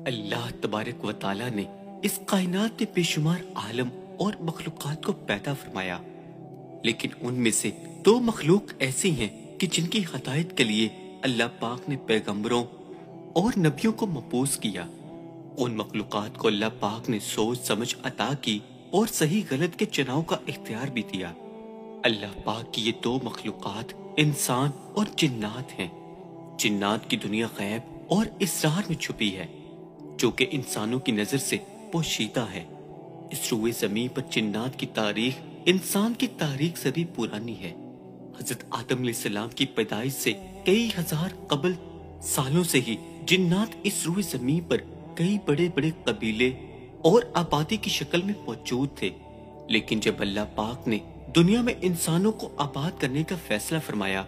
اللہ تبارک و تعالی نے اس کائنات کے بے شمار عالم اور مخلوقات کو پیدا فرمایا، لیکن ان میں سے دو مخلوق ایسی ہیں کہ جن کی ہدایت کے لیے اللہ پاک نے پیغمبروں اور نبیوں کو مبعوث کیا۔ ان مخلوقات کو اللہ پاک نے سوچ سمجھ عطا کی اور صحیح غلط کے چناؤ کا اختیار بھی دیا۔ اللہ پاک کی یہ دو مخلوقات انسان اور جنات ہیں۔ جنات کی دنیا غیب اور اسرار میں چھپی ہے، جو کہ انسانوں کی نظر سے پوشیدہ ہے۔ اس روئے زمین پر جنات کی تاریخ انسان کی تاریخ سے بھی پرانی ہے۔ حضرت آدم علیہ السلام کی پیدائش سے کئی ہزار قبل سالوں سے ہی جنات اس روئے زمین پر کئی بڑے بڑے قبیلے اور آبادی کی شکل میں موجود تھے، لیکن جب اللہ پاک نے دنیا میں انسانوں کو آباد کرنے کا فیصلہ فرمایا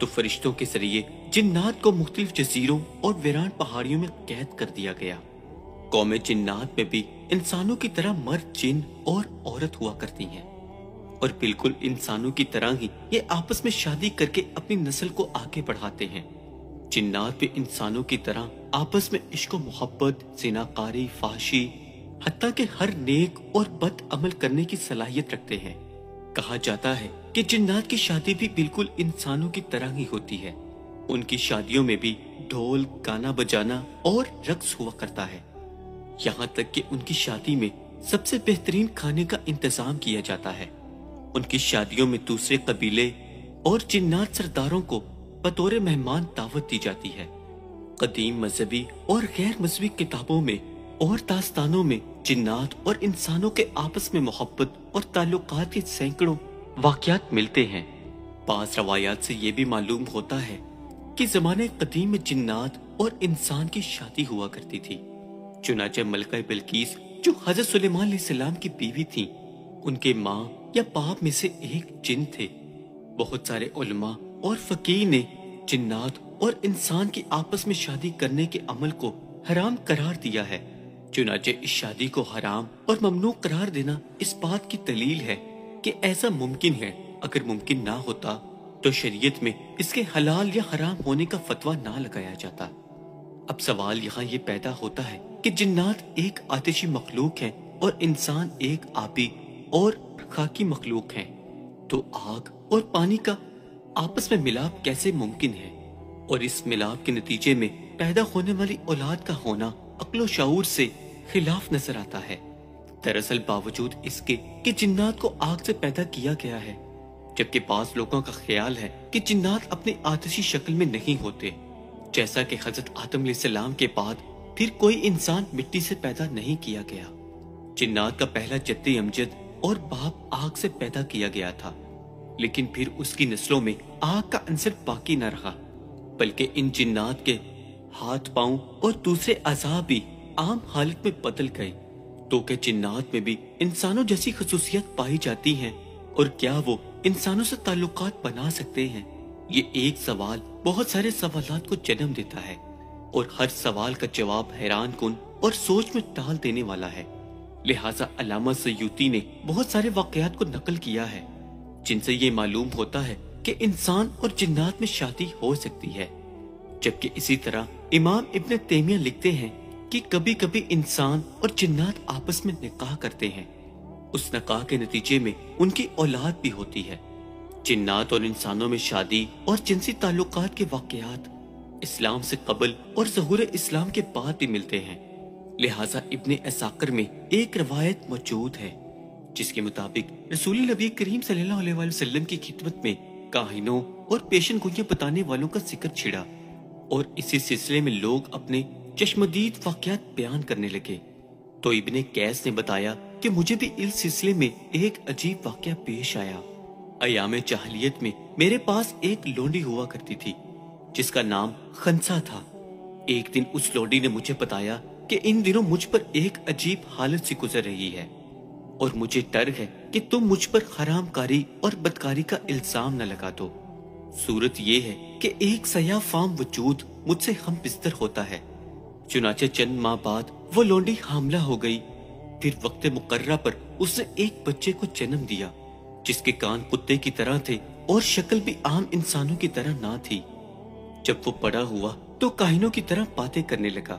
تو فرشتوں کے ذریعے جنات کو مختلف جزیروں اور ویران پہاڑیوں میں قید کر دیا گیا۔ قوم جنات میں بھی انسانوں کی طرح مرد جن اور عورت ہوا کرتی ہیں، اور بالکل انسانوں کی طرح ہی یہ آپس میں شادی کر کے اپنی نسل کو آگے بڑھاتے ہیں۔ جنات بھی انسانوں کی طرح آپس میں عشق و محبت، زناکاری، فحشی، حتیٰ کہ ہر نیک اور بد عمل کرنے کی صلاحیت رکھتے ہیں۔ کہا جاتا ہے کہ جنات کی شادی بھی بالکل انسانوں کی طرح ہی ہوتی ہے۔ ان کی شادیوں میں بھی ڈھول، گانا بجانا اور رقص ہوا کرتا ہے، یہاں تک کہ ان کی شادی میں سب سے بہترین کھانے کا انتظام کیا جاتا ہے۔ ان کی شادیوں میں دوسرے قبیلے اور جنات سرداروں کو بطور مہمان دعوت دی جاتی ہے۔ قدیم مذہبی اور غیر مذہبی کتابوں میں اور داستانوں میں جنات اور انسانوں کے آپس میں محبت اور تعلقات کے سینکڑوں واقعات ملتے ہیں۔ بعض روایات سے یہ بھی معلوم ہوتا ہے کہ زمانے قدیم میں جنات اور انسان کی شادی ہوا کرتی تھی۔ چنانچہ ملکہ بلقیس جو حضرت سلیمان علیہ السلام کی بیوی تھیں، ان کے ماں یا باپ میں سے ایک جن تھے۔ بہت سارے علماء اور فقیہ نے جنات اور انسان کی آپس میں شادی کرنے کے عمل کو حرام قرار دیا ہے۔ چنانچہ اس شادی کو حرام اور ممنوع قرار دینا اس بات کی دلیل ہے کہ ایسا ممکن ہے۔ اگر ممکن نہ ہوتا تو شریعت میں اس کے حلال یا حرام ہونے کا فتویٰ نہ لگایا جاتا۔ اب سوال یہاں یہ پیدا ہوتا ہے کہ جنات ایک آتشی مخلوق ہیں اور انسان ایک آبی اور خاکی مخلوق ہیں، تو آگ اور پانی کا آپس میں ملاپ کیسے ممکن ہے؟ اور اس ملاپ کے نتیجے میں پیدا ہونے والی اولاد کا ہونا عقل و شعور سے خلاف نظر آتا ہے۔ دراصل باوجود اس کے کہ جنات کو آگ سے پیدا کیا گیا ہے، جبکہ بعض لوگوں کا خیال ہے کہ جنات اپنے آتشی شکل میں نہیں ہوتے، جیسا کہ حضرت آدم علیہ السلام کے بعد پھر کوئی انسان مٹی سے پیدا نہیں کیا گیا۔ جنات کا پہلا جد امجد اور باپ آگ سے پیدا کیا گیا تھا، لیکن پھر اس کی نسلوں میں آگ کا عنصر باقی نہ رہا، بلکہ ان جنات کے ہاتھ، پاؤں اور دوسرے اعضاء بھی عام حالت میں بدل گئے۔ تو کہ جنات میں بھی انسانوں جیسی خصوصیت پائی جاتی ہیں، اور کیا وہ انسانوں سے تعلقات بنا سکتے ہیں؟ یہ ایک سوال بہت سارے سوالات کو جنم دیتا ہے، اور ہر سوال کا جواب حیران کن اور سوچ میں ڈال دینے والا ہے۔ لہٰذا علامہ سیوطی نے بہت سارے واقعات کو نقل کیا ہے جن سے یہ معلوم ہوتا ہے کہ انسان اور جنات میں شادی ہو سکتی ہے، جبکہ اسی طرح امام ابن تیمیہ لکھتے ہیں کہ کبھی کبھی انسان اور جنات آپس میں نکاح کرتے ہیں، اس نکاح کے نتیجے میں ان کی اولاد بھی ہوتی ہے۔ جنات اور انسانوں میں شادی اور جنسی تعلقات کے واقعات اسلام سے قبل اور ظہور اسلام کے بعد بھی ملتے ہیں۔ لہٰذا ابن اساکر میں ایک روایت موجود ہے جس کے مطابق رسول نبی کریم صلی اللہ علیہ وسلم کی خدمت میں کاہنوں اور پیشن گوئیاں بتانے والوں کا ذکر چھڑا، اور اسی سلسلے میں لوگ اپنے چشمدید واقعات بیان کرنے لگے۔ تو ابن قیس نے بتایا کہ مجھے بھی اس سلسلے میں ایک عجیب واقعہ پیش آیا۔ ایام جاہلیت میں میرے پاس ایک لونڈی ہوا کرتی تھی جس کا نام خنسا تھا۔ ایک دن اس لونڈی نے مجھے بتایا کہ ان دنوں مجھ پر ایک عجیب حالت سے گزر رہی ہے، اور مجھے ڈر ہے کہ تم مجھ پر حرام کاری اور بدکاری کا الزام نہ لگا دو۔ صورت یہ ہے کہ ایک سیاہ فام وجود مجھ سے ہم بستر ہوتا ہے۔ چنانچہ چند ماہ بعد وہ لونڈی حاملہ ہو گئی۔ پھر وقت مقررہ پر اس نے ایک بچے کو جنم دیا جس کے کان کتے کی طرح تھے اور شکل بھی عام انسانوں کی طرح نہ تھی۔ جب وہ بڑا ہوا تو کاہنوں کی طرح باتیں کرنے لگا،